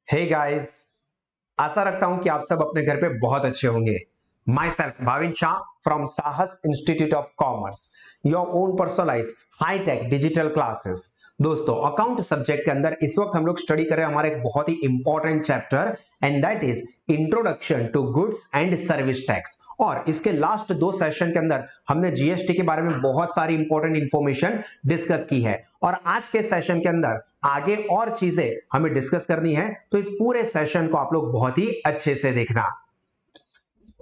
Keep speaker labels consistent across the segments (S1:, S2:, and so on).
S1: Hey guys, आशा रखता हूं कि आप सब अपने घर पे बहुत अच्छे होंगे। Myself Bhavin Shah from Sahas Institute of Commerce, your own personalise high tech digital classes. दोस्तों, अकाउंट सब्जेक्ट के अंदर इस वक्त हम लोग स्टडी कर रहे हैं हमारा एक बहुत ही important chapter, and that is introduction to goods and service tax. और इसके लास्ट दो सेशन के अंदर हमने जीएसटी के बारे में बहुत सारी इंपॉर्टेंट इंफॉर्मेशन डिस्कस की है, और आज के सेशन के अंदर आगे और चीजें हमें डिस्कस करनी है। तो इस पूरे सेशन को आप लोग बहुत ही अच्छे से देखना।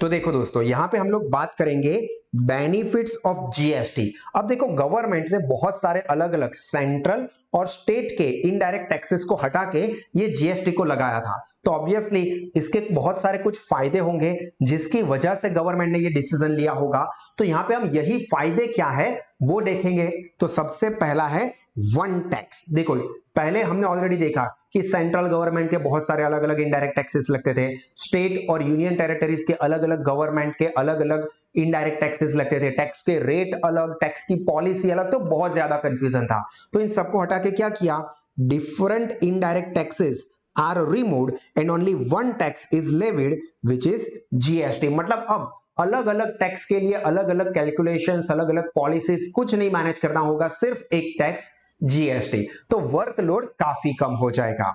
S1: तो देखो दोस्तों, यहां पे हम लोग बात करेंगे बेनिफिट्स ऑफ जीएसटी। अब देखो, गवर्नमेंट ने बहुत सारे अलग अलग सेंट्रल और स्टेट के इनडायरेक्ट टैक्सेस को हटा के ये जीएसटी को लगाया था। तो ऑब्वियसली इसके बहुत सारे कुछ फायदे होंगे जिसकी वजह से गवर्नमेंट ने ये डिसीजन लिया होगा। तो यहां पे हम यही फायदे क्या है वो देखेंगे। तो सबसे पहला है वन टैक्स। देखो, पहले हमने ऑलरेडी देखा कि सेंट्रल गवर्नमेंट के बहुत सारे अलग अलग इनडायरेक्ट टैक्सेस लगते थे, स्टेट और यूनियन टेरिटरीज के अलग अलग गवर्नमेंट के अलग अलग इनडायरेक्ट टैक्सेस लगते थे, टैक्स के रेट अलग, टैक्स की पॉलिसी अलग, तो बहुत ज्यादा कंफ्यूजन था। तो इन सबको हटा के क्या किया, different indirect taxes are removed and only one tax is levied which is GST. मतलब अब अलग अलग टैक्स के लिए अलग अलग कैलकुलेशंस, अलग अलग पॉलिसीज, कुछ नहीं मैनेज करना होगा, सिर्फ एक टैक्स जीएसटी। तो वर्कलोड काफी कम हो जाएगा।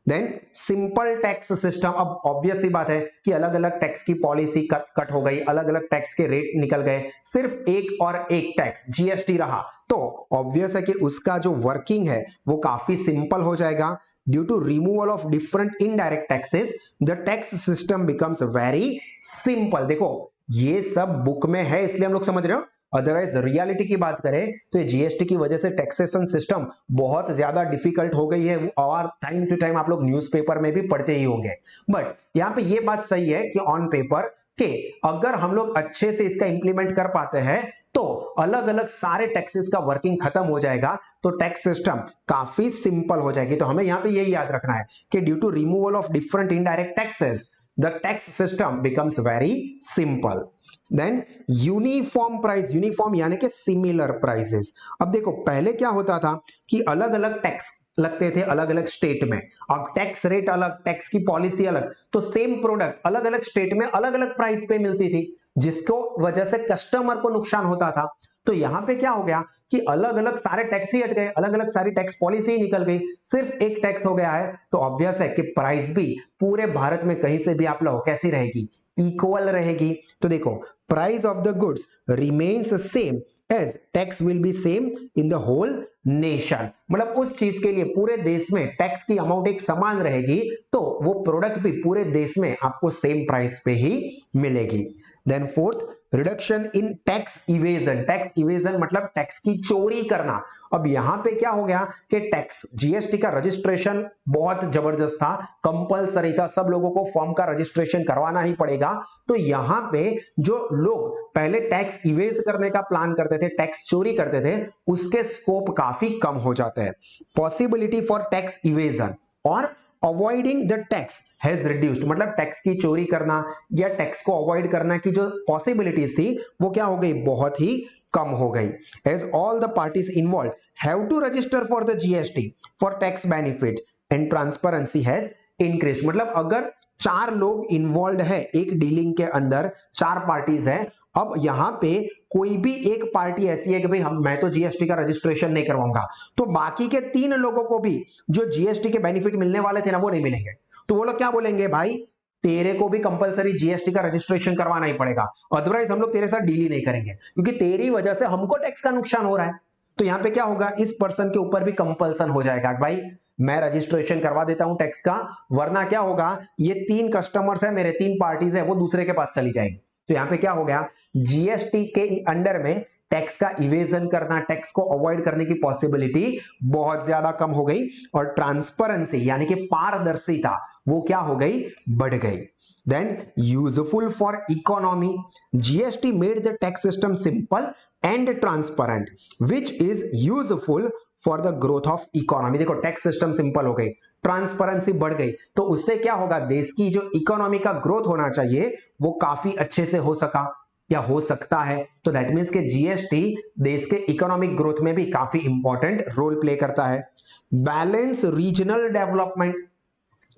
S1: Then simple tax system. अब ऑब्वियस ही बात है कि अलग अलग टैक्स की पॉलिसी कट हो गई, अलग अलग टैक्स के रेट निकल गए, सिर्फ एक और एक टैक्स जीएसटी रहा। तो ऑब्वियस है कि उसका जो वर्किंग है वो काफी सिंपल हो जाएगा। Due to removal of different indirect taxes the tax system becomes very simple. देखो, ये सब बुक में है इसलिए हम लोग समझ रहे हो, अदरवाइज रियलिटी की बात करें तो ये जीएसटी की वजह से टैक्सेशन सिस्टम बहुत ज्यादा डिफिकल्ट हो गई है, और टाइम टू टाइम आप लोग न्यूज़पेपर में भी पढ़ते ही होंगे। बट यहां पे ये बात सही है कि ऑन पेपर के अगर हम लोग अच्छे से इसका इंप्लीमेंट कर पाते हैं तो अलग अलग सारे टैक्सेस का वर्किंग खत्म हो जाएगा, तो टैक्स सिस्टम काफी सिंपल हो जाएगी। तो हमें यहां पे यही याद रखना है कि due to removal of different indirect taxes the tax system becomes very simple. Then uniform price, uniform यानी कि सिमिलर प्राइसेस। अब देखो, पहले क्या होता था कि अलग अलग टैक्स लगते थे अलग अलग स्टेट में, अब टैक्स रेट अलग, टैक्स की पॉलिसी अलग, तो सेम प्रोडक्ट अलग अलग स्टेट में अलग अलग प्राइस पे मिलती थी, जिसको वजह से कस्टमर को नुकसान होता था। तो यहां पे क्या हो गया कि अलग अलग सारे टैक्स ही हट गए, अलग अलग सारी टैक्स पॉलिसी ही निकल गई, सिर्फ एक टैक्स हो गया है। तो ऑब्वियस है कि प्राइस भी पूरे भारत में कहीं से भी आप लो कैसी रहेगी, इक्वल रहेगी। तो देखो, price of the goods remains same as tax will be same in the whole nation. मतलब उस चीज के लिए पूरे देश में टैक्स की अमाउंट एक समान रहेगी, तो वो प्रोडक्ट भी पूरे देश में आपको सेम प्राइस पे ही मिलेगी। Then fourth, reduction in tax evasion. Tax evasion मतलब टैक्स की चोरी करना। अब यहां पे क्या हो गया कि टैक्स जीएसटी का रजिस्ट्रेशन बहुत जबरदस्त था, कंपलसरी था, सब लोगों को फॉर्म का रजिस्ट्रेशन करवाना ही पड़ेगा। तो यहां पे जो लोग पहले टैक्स इवेज करने का प्लान करते थे, टैक्स चोरी करते थे, उसके स्कोप काफी कम हो जाते हैं। पॉसिबिलिटी फॉर टैक्स इवेजन और avoiding the tax has reduced. मतलब टैक्स की चोरी करना या टैक्स को अवॉइड करना की जो पॉसिबिलिटीज थी वो क्या हो गई, बहुत ही कम हो गई। As all the parties involve have to register for the GST for tax benefit and transparency has increase. मतलब अगर चार लोग इन्वॉल्व है एक डीलिंग के अंदर, चार पार्टीज हैं, अब यहां पे कोई भी एक पार्टी ऐसी है कि भाई मैं तो जीएसटी का रजिस्ट्रेशन नहीं करवाऊंगा, तो बाकी के तीन लोगों को भी जो जीएसटी के बेनिफिट मिलने वाले थे ना वो नहीं मिलेंगे। तो वो लोग क्या बोलेंगे, भाई तेरे को भी कंपलसरी जीएसटी का रजिस्ट्रेशन करवाना ही पड़ेगा, अदरवाइज हम लोग तेरे साथ डील ही नहीं करेंगे, क्योंकि तेरी वजह से हमको टैक्स का नुकसान हो रहा है। तो यहां पे क्या होगा, इस पर्सन के ऊपर भी कंपल्सन हो जाएगा, भाई मैं रजिस्ट्रेशन करवा देता हूं टैक्स का, वरना क्या होगा, ये तीन कस्टमर्स है मेरे, तीन पार्टीज है, वो दूसरे के पास चली जाएगी। तो यहां पे क्या हो गया, जीएसटी के अंडर में टैक्स का इवेजन करना, टैक्स को अवॉइड करने की पॉसिबिलिटी बहुत ज्यादा कम हो गई, और ट्रांसपेरेंसी यानी कि पारदर्शिता वो क्या हो गई, बढ़ गई। Then useful for economy, GST made the tax system simple and transparent which is useful for the growth of economy. देखो, टैक्स सिस्टम सिंपल हो गई, ट्रांसपेरेंसी बढ़ गई, तो उससे क्या होगा, देश की जो इकोनॉमी का ग्रोथ होना चाहिए वो काफी अच्छे से हो सका या हो सकता है। तो दैट मीन्स के जीएसटी देश के इकोनॉमिक ग्रोथ में भी काफी इंपॉर्टेंट रोल प्ले करता है। Balance regional development,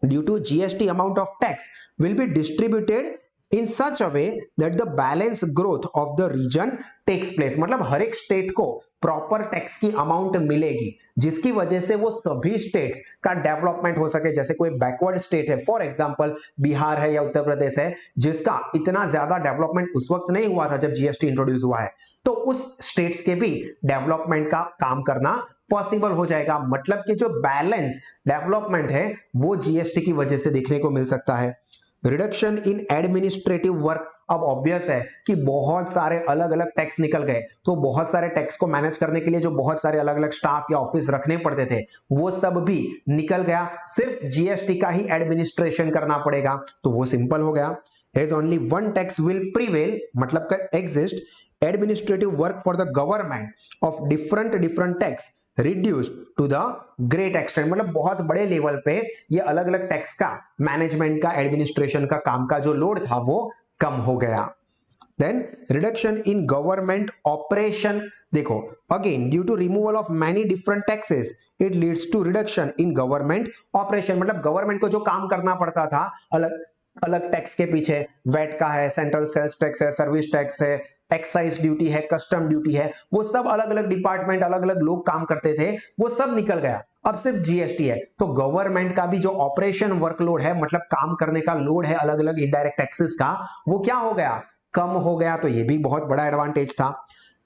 S1: due to GST amount of tax will be distributed in such a way that the balance growth of the region takes place। मतलब हर एक state को proper tax की amount मिलेगी जिसकी वजह से वो सभी स्टेट्स का डेवलपमेंट हो सके। जैसे कोई बैकवर्ड स्टेट है, फॉर एग्जांपल बिहार है या उत्तर प्रदेश है, जिसका इतना ज्यादा डेवलपमेंट उस वक्त नहीं हुआ था जब जीएसटी इंट्रोड्यूस हुआ है, तो उस स्टेट्स के भी डेवलपमेंट का काम करना पॉसिबल हो जाएगा। मतलब कि जो बैलेंस डेवलपमेंट है वो जीएसटी की वजह से देखने को मिल सकता है। रिडक्शन इन एडमिनिस्ट्रेटिव वर्क, अब ऑब्वियस है कि बहुत सारे अलग अलग टैक्स निकल गए, तो बहुत सारे टैक्स को मैनेज करने के लिए जो बहुत सारे अलग अलग स्टाफ या ऑफिस रखने पड़ते थे वो सब भी निकल गया, सिर्फ जीएसटी का ही एडमिनिस्ट्रेशन करना पड़ेगा, तो वो सिंपल हो गया। As only one tax will prevail, मतलब का exist administrative work for the government of different tax reduced to the great extent, मतलब बहुत बड़े लेवल पे ये अलग अलग टैक्स का मैनेजमेंट का एडमिनिस्ट्रेशन का काम का जो लोड था वो कम हो गया। Then reduction in government operation, देखो again due to removal of many different taxes it leads to reduction in government operation, मतलब गवर्नमेंट को जो काम करना पड़ता था अलग अलग टैक्स के पीछे, वैट का है, सेंट्रल सेल्स टैक्स है, सर्विस टैक्स है, एक्साइज ड्यूटी है, कस्टम ड्यूटी है, वो सब अलग अलग डिपार्टमेंट अलग अलग लोग काम करते थे, वो सब निकल गया, अब सिर्फ जीएसटी है। तो गवर्नमेंट का भी जो ऑपरेशन वर्कलोड है, मतलब काम करने का लोड है अलग अलग इनडायरेक्ट टैक्सेस का, वो क्या हो गया, कम हो गया। तो ये भी बहुत बड़ा एडवांटेज था।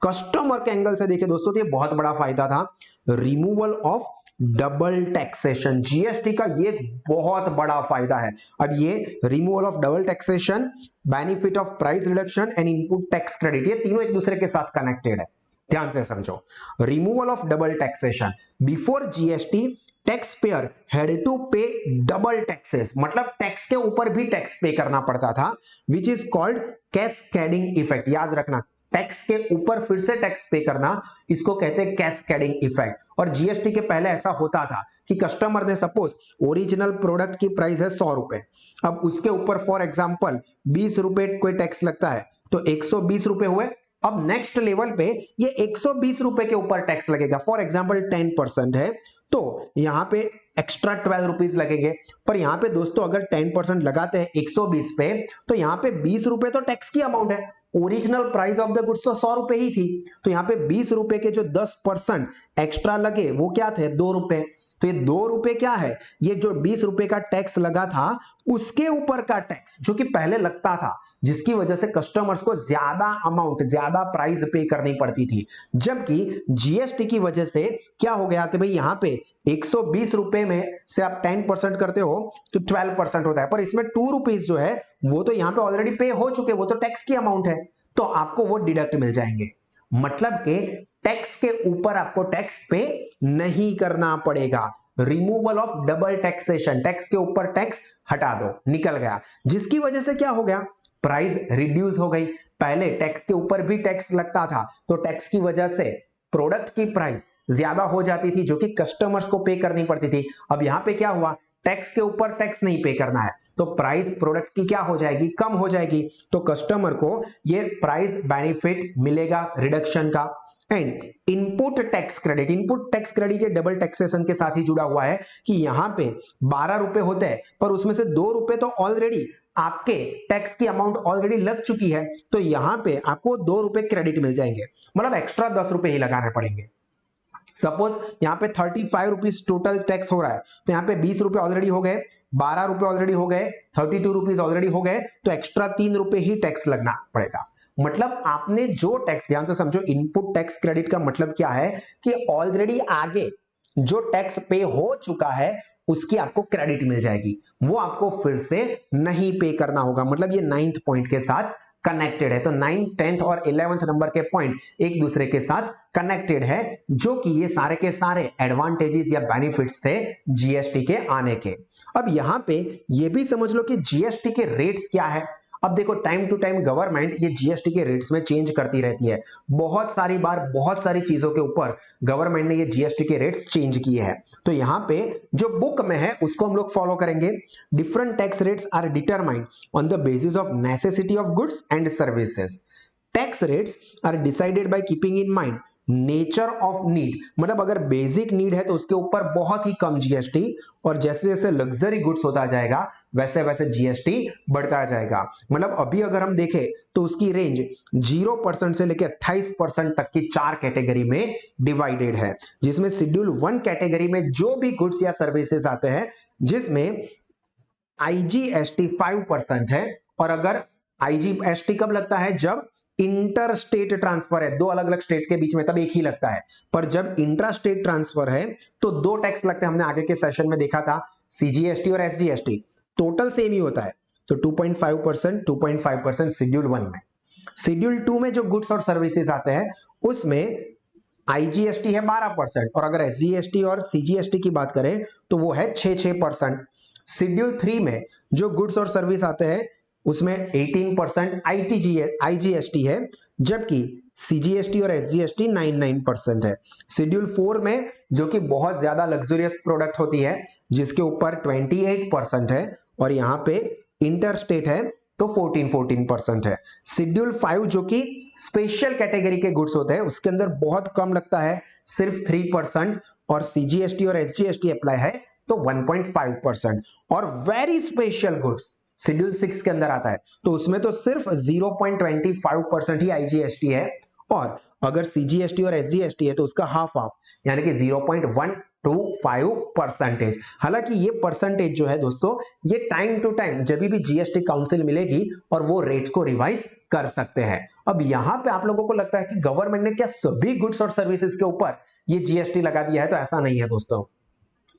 S1: कस्टमर के एंगल से देखे दोस्तों तो ये बहुत बड़ा फायदा था, removal of double taxation, GST का ये बहुत बड़ा फायदा है। अब ये removal of double taxation, benefit of price reduction and input tax credit, ये तीनों एक दूसरे के साथ कनेक्टेड है, ध्यान से समझो। Removal of double taxation, before GST tax payer had to pay double taxes, मतलब टैक्स के ऊपर भी टैक्स पे करना पड़ता था, which is called cascading effect. याद रखना, टैक्स के ऊपर फिर से टैक्स पे करना, इसको कहते हैं कैस्केडिंग इफेक्ट। और जीएसटी के पहले ऐसा होता था कि कस्टमर ने सपोज ओरिजिनल प्रोडक्ट की प्राइस है 100 रुपए, अब उसके ऊपर फॉर एग्जांपल 20 रुपए कोई टैक्स लगता है, तो 120 रुपए हुए। अब नेक्स्ट लेवल पे ये 120 रुपए के ऊपर टैक्स लगेगा, फॉर एग्जांपल 10% है तो यहां पे एक्स्ट्रा 12 रुपीज लगेंगे। पर यहां पे दोस्तों अगर 10% लगाते हैं 120 पे, तो यहां पे 20 रुपए तो टैक्स की अमाउंट है, original price of the goods तो 100 रुपए ही थी, तो यहां पे 20 रुपए के जो 10% एक्स्ट्रा लगे वो क्या थे, 2 रुपए। तो ये 2 रुपए क्या है, ये जो 20 रुपए का टैक्स लगा था उसके ऊपर का टैक्स जो कि पहले लगता था, जिसकी वजह से कस्टमर्स को ज्यादा अमाउंट ज्यादा प्राइस पे करनी पड़ती थी। जबकि जीएसटी की वजह से क्या हो गया कि भाई यहां पे 120 रुपए में से आप 10% करते हो तो 12% होता है, पर इसमें 2 रुपीज जो है वो तो यहां पे ऑलरेडी पे हो चुके, वो तो टैक्स की अमाउंट है, तो आपको वो डिडक्ट मिल जाएंगे। मतलब के टैक्स के ऊपर आपको टैक्स पे नहीं करना पड़ेगा। Removal of double taxation, tax के ऊपर टैक्स हटा दो, निकल गया, जिसकी वजह से क्या हो गया, प्राइस रिड्यूस हो गई। पहले टैक्स के ऊपर भी टैक्स लगता था, तो टैक्स की वजह से प्रोडक्ट की प्राइस ज्यादा हो जाती थी जो कि कस्टमर्स को पे करनी पड़ती थी। अब यहां पे क्या हुआ, टैक्स के ऊपर टैक्स नहीं पे करना है, तो प्राइस प्रोडक्ट की क्या हो जाएगी, कम हो जाएगी, तो कस्टमर को ये प्राइस बेनिफिट मिलेगा रिडक्शन का। And input tax credit, input tax credit ये डबल टैक्सेशन के साथ ही जुड़ा हुआ है कि यहां पे 12 रुपए होते हैं, पर उसमें से 2 रुपए तो ऑलरेडी आपके टैक्स की अमाउंट ऑलरेडी लग चुकी है, तो यहां पे आपको 2 रुपए क्रेडिट मिल जाएंगे, मतलब एक्स्ट्रा 10 रुपए ही लगाने पड़ेंगे। सपोज यहां पे 35 रुपीज टोटल टैक्स हो रहा है, तो यहां पे 20 रुपए ऑलरेडी हो गए, 12 रुपए ऑलरेडी हो गए, 32 रुपीज ऑलरेडी हो गए, तो एक्स्ट्रा 3 रुपए ही टैक्स लगना पड़ेगा। मतलब आपने जो टैक्स, ध्यान से समझो, इनपुट टैक्स क्रेडिट का मतलब क्या है कि ऑलरेडी आगे जो टैक्स पे हो चुका है उसकी आपको क्रेडिट मिल जाएगी, वो आपको फिर से नहीं पे करना होगा। मतलब ये 9th पॉइंट के साथ कनेक्टेड है, तो 9th, 10th और 11th नंबर के पॉइंट एक दूसरे के साथ कनेक्टेड है, जो कि ये सारे के सारे एडवांटेजेस या बेनिफिट्स थे जीएसटी के आने के। अब यहां पे ये भी समझ लो कि जीएसटी के रेट्स क्या है। अब देखो टाइम टू टाइम गवर्नमेंट ये जीएसटी के रेट्स में चेंज करती रहती है, बहुत सारी बार बहुत सारी चीजों के ऊपर गवर्नमेंट ने ये जीएसटी के रेट्स चेंज किए हैं। तो यहां पे जो बुक में है उसको हम लोग फॉलो करेंगे। Different tax rates are determined on the basis of necessity of goods and services. Tax rates are decided by keeping in mind nature of need, मतलब अगर बेसिक नीड है तो उसके ऊपर बहुत ही कम जीएसटी, और जैसे जैसे लग्जरी गुड्स होता जाएगा वैसे वैसे जीएसटी बढ़ता जाएगा। मतलब अभी अगर हम देखें तो उसकी रेंज 0% से लेकर 28% तक की 4 कैटेगरी में डिवाइडेड है, जिसमें शेड्यूल 1 कैटेगरी में जो भी गुड्स या सर्विसेज आते हैं जिसमें आईजीएसटी 5% है। और अगर आईजीएसटी कब लगता है, जब इंटर स्टेट ट्रांसफर है, दो अलग अलग स्टेट के बीच में, तब एक ही लगता है। पर जब इंट्रा स्टेट ट्रांसफर है तो दो टैक्स लगते हैं, हमने आगे के सेशन में देखा था, सीजीएसटी और एसजीएसटी। टोटल सेम ही होता है, तो 2.5% शेड्यूल 1 में। शेड्यूल 2 में जो गुड्स और सर्विसेज आते हैं उसमें आईजीएसटी है 12%, और अगर एसजीएसटी और सीजीएसटी की बात करें तो वो है 6%। शेड्यूल 3 में जो गुड्स और सर्विस आते हैं उसमें 18% आईजीएसटी है, जबकि सीजीएसटी और एसजीएसटी 9% है। शेड्यूल 4 में जो कि बहुत ज्यादा लग्जरियस प्रोडक्ट होती है जिसके ऊपर 28% है, और यहां पे इंटरस्टेट है तो 14% है। शेड्यूल 5 जो कि स्पेशल कैटेगरी के गुड्स होते हैं उसके अंदर बहुत कम लगता है, सिर्फ 3%, और सीजीएसटी और एसजीएसटी अप्लाई है तो 1.5%। और वेरी स्पेशल गुड्स शेड्यूल 6 के अंदर आता है तो उसमें तो सिर्फ 0.25% ही आईजीएसटी है, और अगर सीजीएसटी और एसजीएसटी है तो उसका हाफ हाफ, यानी कि 0.125%। हालांकि ये परसेंटेज जो है दोस्तों, ये टाइम टू टाइम जब भी जीएसटी काउंसिल मिलेगी और वो रेट्स को रिवाइज कर सकते हैं। अब यहां पे आप लोगों को लगता है कि गवर्नमेंट ने क्या सभी गुड्स और सर्विसेज के ऊपर ये जीएसटी लगा दिया है, तो ऐसा नहीं है दोस्तों।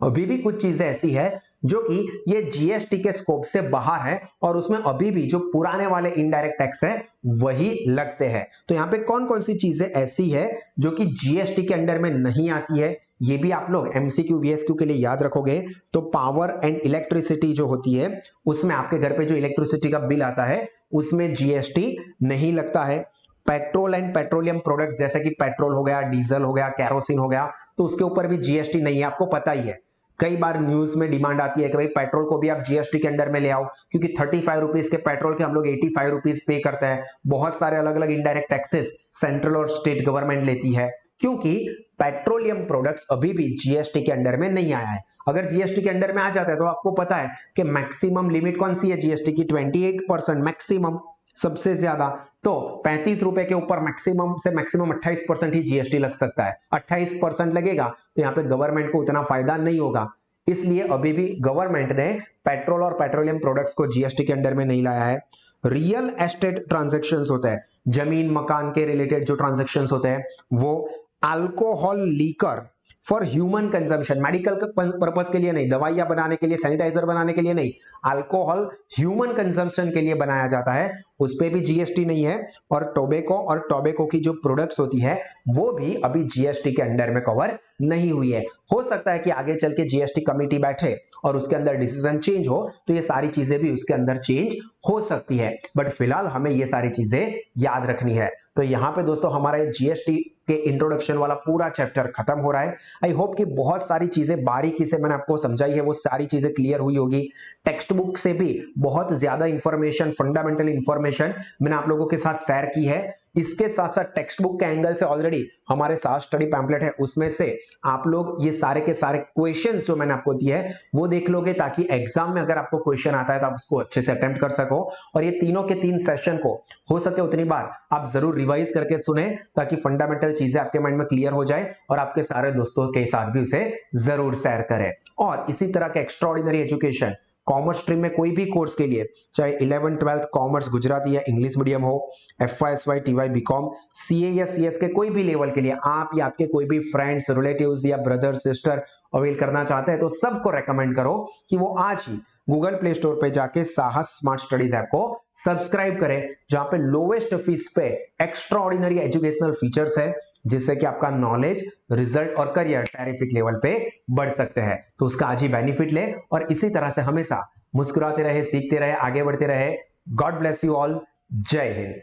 S1: अभी भी कुछ चीजें ऐसी है जो कि ये जीएसटी के स्कोप से बाहर है, और उसमें अभी भी जो पुराने वाले इनडायरेक्ट टैक्स है वही लगते हैं। तो यहाँ पे कौन कौन सी चीजें ऐसी है जो कि जीएसटी के अंडर में नहीं आती है, ये भी आप लोग एमसीक्यू वीएसक्यू के लिए याद रखोगे। तो पावर एंड इलेक्ट्रिसिटी जो होती है उसमें आपके घर पे जो इलेक्ट्रिसिटी का बिल आता है उसमें जीएसटी नहीं लगता है। पेट्रोल एंड पेट्रोलियम प्रोडक्ट्स जैसे कि पेट्रोल हो गया, डीजल हो गया, कैरोसिन हो गया, तो उसके ऊपर भी जीएसटी नहीं है, आपको पता ही है। कई बार न्यूज में डिमांड आती है कि भाई पेट्रोल को भी आप जीएसटी के अंडर में ले आओ, क्योंकि 35 रुपीज के पेट्रोल के हम लोग 85 रुपीज पे करते हैं। बहुत सारे अलग अलग इनडायरेक्ट टैक्सेस सेंट्रल और स्टेट गवर्नमेंट लेती है, क्योंकि पेट्रोलियम प्रोडक्ट्स अभी भी जीएसटी के अंडर में नहीं आया है। अगर जीएसटी के अंडर में आ जाता है तो आपको पता है कि मैक्सिमम लिमिट कौन सी है जीएसटी की, 28% मैक्सिमम, सबसे ज्यादा। तो 35 रुपए के ऊपर मैक्सिमम से मैक्सिमम 28% ही जीएसटी लग सकता है। 28% लगेगा तो यहाँ पे गवर्नमेंट को उतना फायदा नहीं होगा, इसलिए अभी भी गवर्नमेंट ने पेट्रोल और पेट्रोलियम प्रोडक्ट्स को जीएसटी के अंडर में नहीं लाया है। रियल एस्टेट ट्रांजैक्शंस होते हैं, जमीन मकान के रिलेटेड जो ट्रांजैक्शंस होते हैं वो, alcohol liquor for human consumption, medical purpose के लिए नहीं, दवाइयां बनाने के लिए, सैनिटाइजर बनाने के लिए नहीं, अल्कोहल ह्यूमन कंजम्पशन के लिए बनाया जाता है, उस पे भी जीएसटी नहीं है। और टोबैको की जो प्रोडक्ट्स होती है वो भी अभी जीएसटी के अंडर में कवर नहीं हुई है। हो सकता है कि आगे चल के जीएसटी कमेटी बैठे और उसके अंदर डिसीजन चेंज हो तो ये सारी चीजें भी उसके अंदर चेंज हो सकती है, बट फिलहाल हमें ये सारी चीजें याद रखनी है। तो यहाँ पे दोस्तों हमारा जीएसटी के इंट्रोडक्शन वाला पूरा चैप्टर खत्म हो रहा है। आई होप कि बहुत सारी चीजें बारीकी से मैंने आपको समझाई है, वो सारी चीजें क्लियर हुई होगी। टेक्स्ट बुक से भी बहुत ज्यादा इंफॉर्मेशन, फंडामेंटल इंफॉर्मेशन मैंने आप लोगों के साथ शेयर की है। इसके साथ साथ टेक्स्ट बुक के एंगल से ऑलरेडी हमारे साथ स्टडी पैम्पलेट है, उसमें से आप लोग ये सारे के सारे क्वेश्चंस जो मैंने आपको दिए हैं वो देख लोगे, ताकि एग्जाम में अगर आपको क्वेश्चन आता है तो आप उसको अच्छे से अटेम्प्ट कर सको। और ये तीनों के तीन सेशन को हो सके उतनी बार आप जरूर रिवाइज करके सुने, ताकि फंडामेंटल चीजें आपके माइंड में क्लियर हो जाए और आपके सारे दोस्तों के साथ भी उसे जरूर शेयर करें। और इसी तरह के एक्स्ट्राऑर्डिनरी एजुकेशन कॉमर्स स्ट्रीम में कोई भी कोर्स के लिए, चाहे 11th 12th कॉमर्स गुजराती या इंग्लिश मीडियम हो, FY SY TY BCom, CA या CS के कोई भी लेवल के लिए आप या आपके कोई भी फ्रेंड्स, रिलेटिव्स या ब्रदर सिस्टर अवेल करना चाहते हैं तो सबको रेकमेंड करो कि वो आज ही गूगल प्ले स्टोर पे जाके साहस स्मार्ट स्टडीज ऐप को सब्सक्राइब करें, जहां पे लोवेस्ट फीस पे एक्स्ट्राऑर्डिनरी एजुकेशनल फीचर्स है, जिससे कि आपका नॉलेज, रिजल्ट और करियर टेरिफिक लेवल पे बढ़ सकते हैं। तो उसका आज ही बेनिफिट ले और इसी तरह से हमेशा मुस्कुराते रहे, सीखते रहे, आगे बढ़ते रहे। God bless you all. जय हिंद।